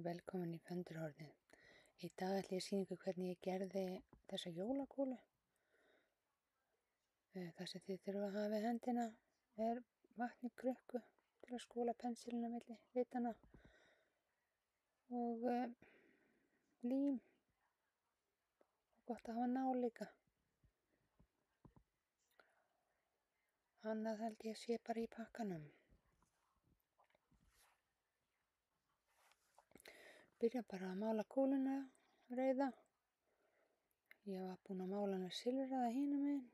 Velkomin í Föndurhornið. Í dag ætla ég að sýna ykkur hvernig ég gerði þessa jólakúlu. Það sem þið þurfa að hafa við hendina er vatn í krukku til að skóla pensilina milli litana og lím og gott að hafa nál líka. Annað held ég sé bara í pakkanum. Byrja bara að mála kúluna rauða. Ég var búin að mála hana silfraða hinum megin.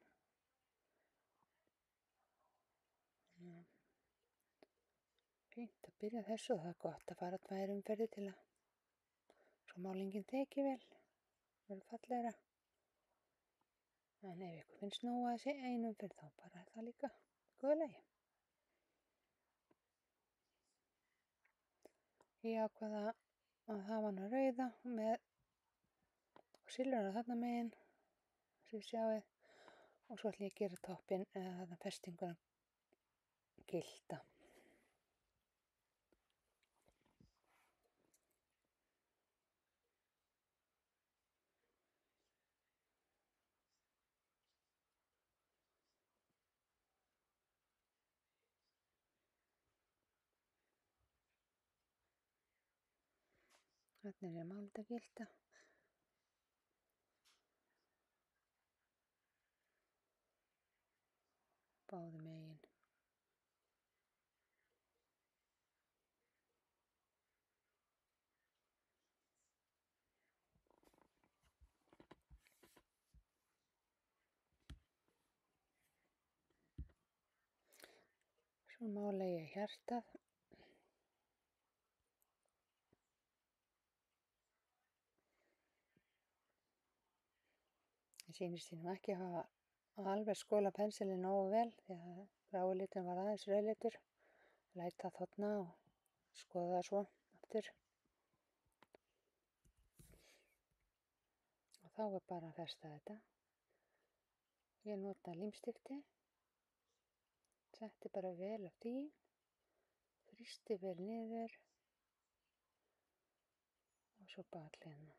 Fínt að byrja þessu og það er gott að fara 2 umferðir til að svo málingin teki vel, verður fallegra. En ef ykkur finnst nóg að þessi 1 umferð þá bara er það líka góðu lagi. Ég ákvað að hafa hana rauða með silfraða þarna megin, sem þið sjáið, og svo ætla ég að gera toppinn eða þarna festinguna gyllta. Þarna er ég að mála þetta gyllta. Báðum megin. Svo mála ég hjartað. Ég sýnist nú ekki að hafa alveg skóla pensilinn nógu vel því að grái liturinn var aðeins rauðleitur. Læt það þorna og skoða það svo aftur. Og þá er bara að festa þetta. Ég nota límstifti. Setti bara vel á því. Þrýsti vel niður. Og svo bakliðina.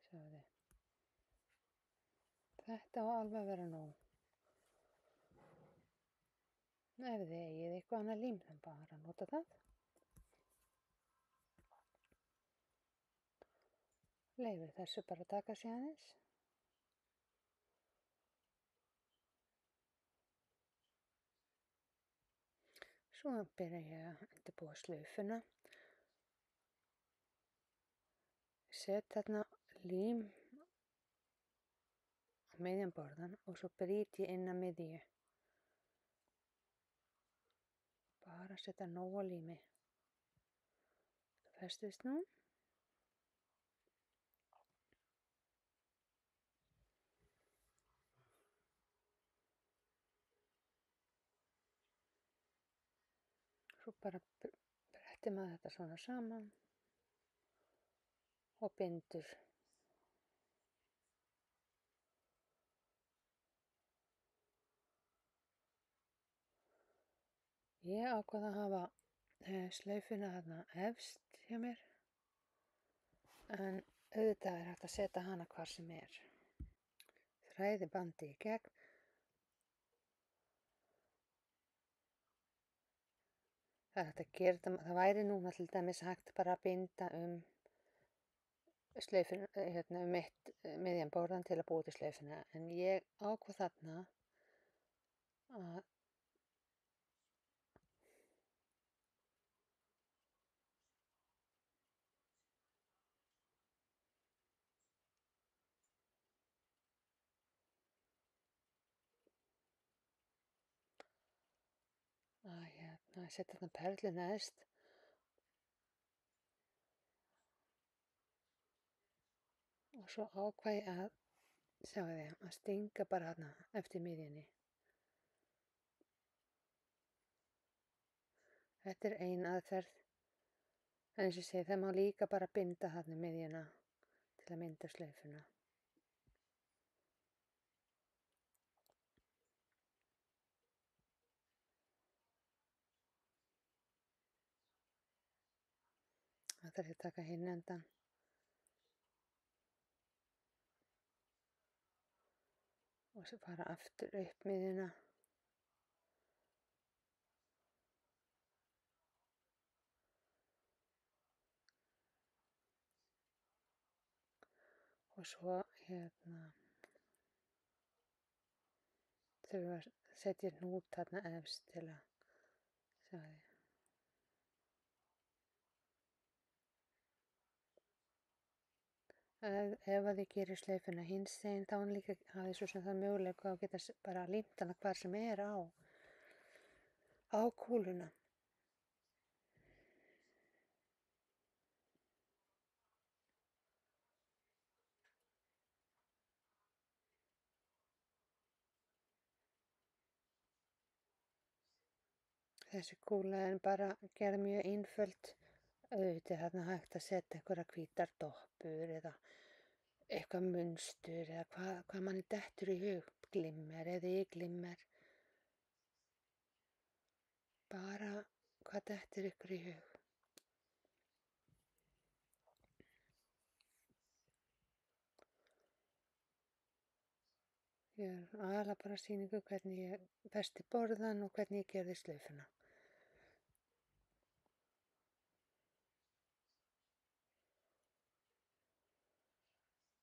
Sjáðu. Þetta á alveg að vera nóg. Ef þið eigið eitthvað annað lím, þá bara nota það. Leyfið þessu bara að taka sig aðeins. Svo byrja ég að undirbúa slaufuna. Set þarna lím á miðjan borðan og svo brýt ég inn að miðju. Bara setja nóg á lími. Það festist nú. Svo bara brettir maður þetta svona saman og bindur. Ég ákvað að hafa slaufuna þarna efst hjá mér, en auðvitað er hægt að setja hana hvar sem er. Þræði bandið í gegn. Það er hægt að gera þetta, það væri núna til dæmis hægt bara að binda slaufuna, miðjan borðan til að búa til slaufuna, en ég ákvað þarna að setja þarna perlu neðst og svo ákvað ég að stinga bara þarna eftir miðjunni. Þetta er ein aðferð, en eins og ég segi, það má líka bara binda þarna miðjuna til að mynda slaufuna. þarf ég að taka hinn endan. Og svo fara aftur upp miðjuna. Og svo þurfum við að setja hnút þarna efst til að sjá því. Ef að ég gerir slaufuna hinsegin þá hann líka hafði svo sem það möguleika að geta bara límt hana hvar sem er á kúluna. Þessi kúla er bara gerð mjög einföld. Auðvitað er þarna hægt að setja einhverjar hvítar doppur eða eitthvað munstur eða hvað manni dettur í hug, glimmer eða glimmer. Bara hvað dettur ykkur í hug. Ég er aðalega bara að sýna ykkur hvernig ég festi borðan og hvernig ég gerði slaufuna.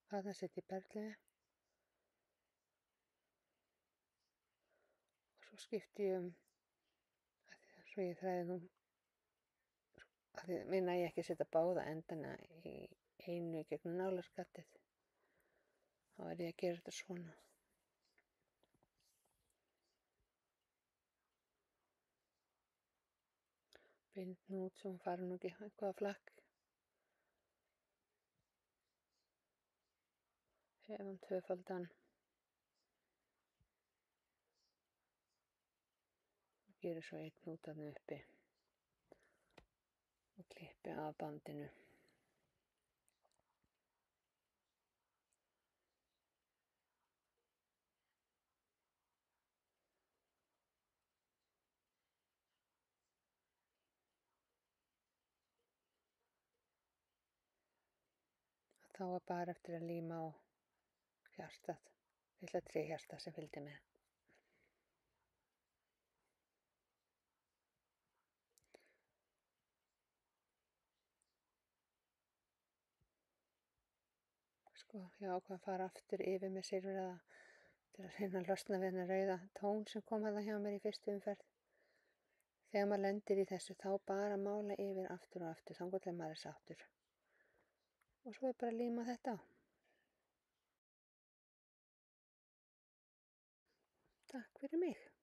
Þarna setjum ég bergleifi og svo skipti ég svo ég þræði því næ ég ekki að setja báða endana í einu gegnum nálarskattið. Þá er ég að gera þetta svona. Bind hnút svo hún fari nú ekki eitthvað á flakk. Hef hann tvöfaldan. Og gerir svo einn hnút þarna uppi. Og klippi af bandinu. Þá var bara eftir að líma á hjartað, litla tréhjartað sem fylgdi með. Sko, ég ákvað að fara aftur yfir með silfraða til að reyna að losna við þennan rauða tón sem kom þarna hjá mér í fyrstu umferð. Þegar maður lendir í þessu þá bara mála yfir aftur og aftur þangað til maður er sáttur. Og svo er bara að líma þetta á. Takk fyrir mig.